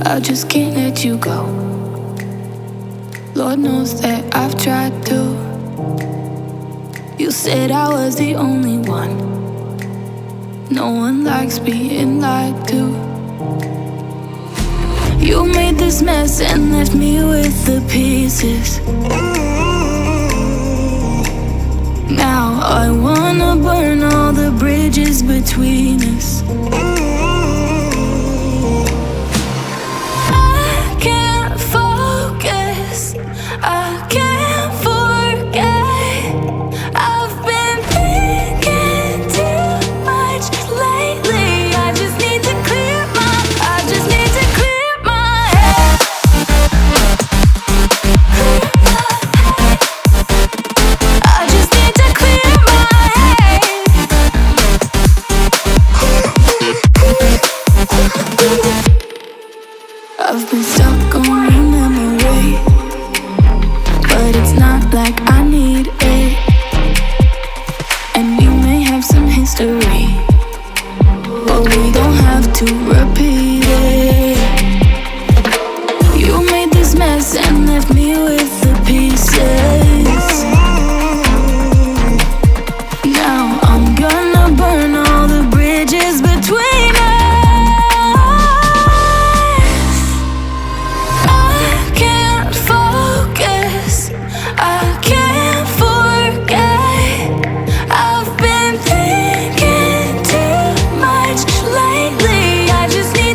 I just can't let you go. Lord knows that I've tried to. You said I was the only one. No one likes being lied to. You made this mess and left me with the pieces. Now I wanna burn all the bridges between us. I can't focus, I can't forget. I've been thinking too much lately. I just need to clear my head. I just need to clear my head. I've been stuck on your memory, but it's not like I need it. And we may have some history, but we don't have to repeat it. You made this mess and left me with the pieces. Now I'm gonna burn all the bridges between us. I can't focus, I can't forget. I've been thinking too much lately. I just need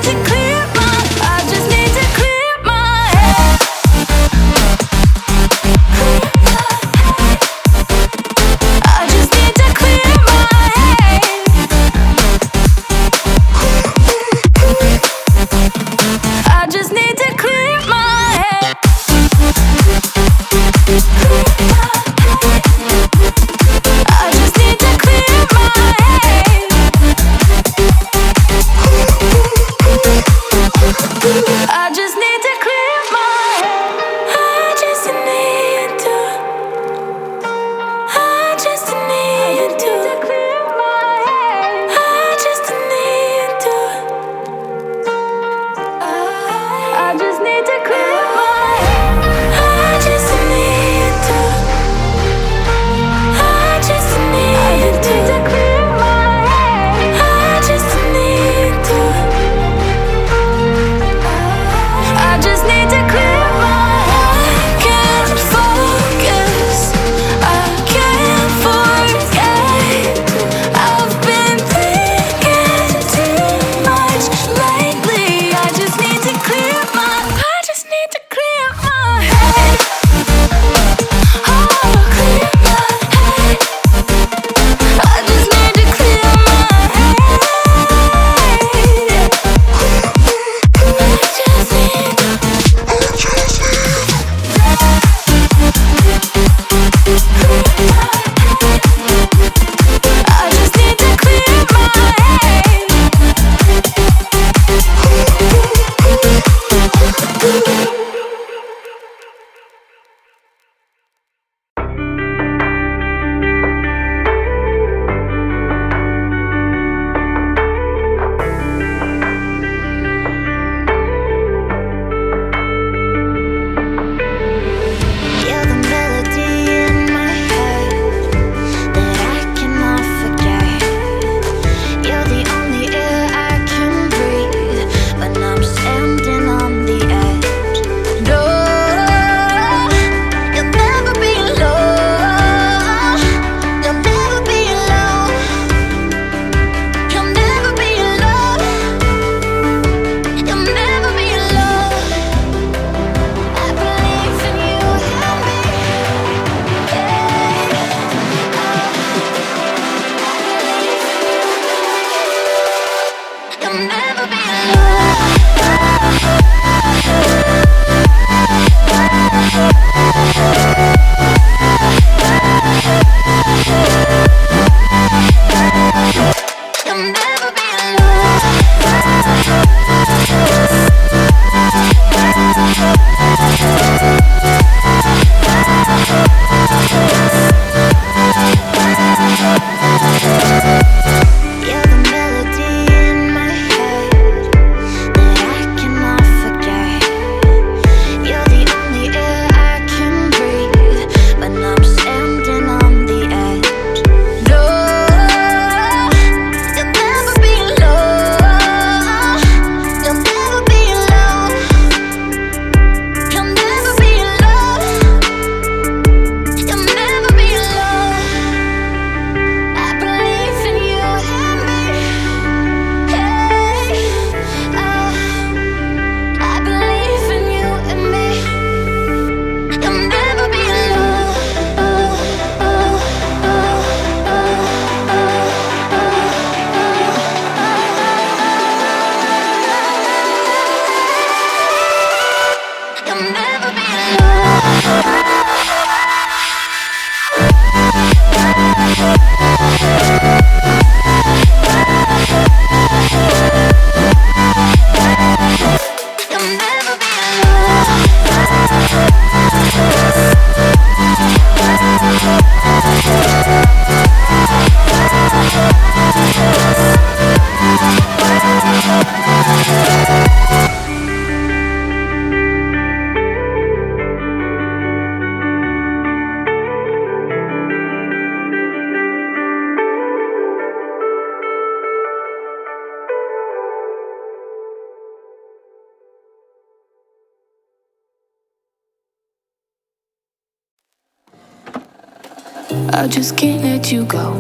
I just can't let you go.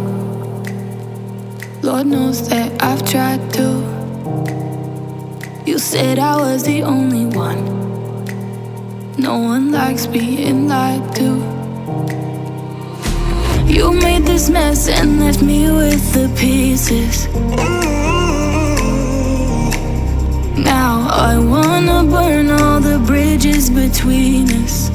Lord knows that I've tried to. You said I was the only one. No one likes being lied to. You made this mess and left me with the pieces. Now I wanna burn all the bridges between us.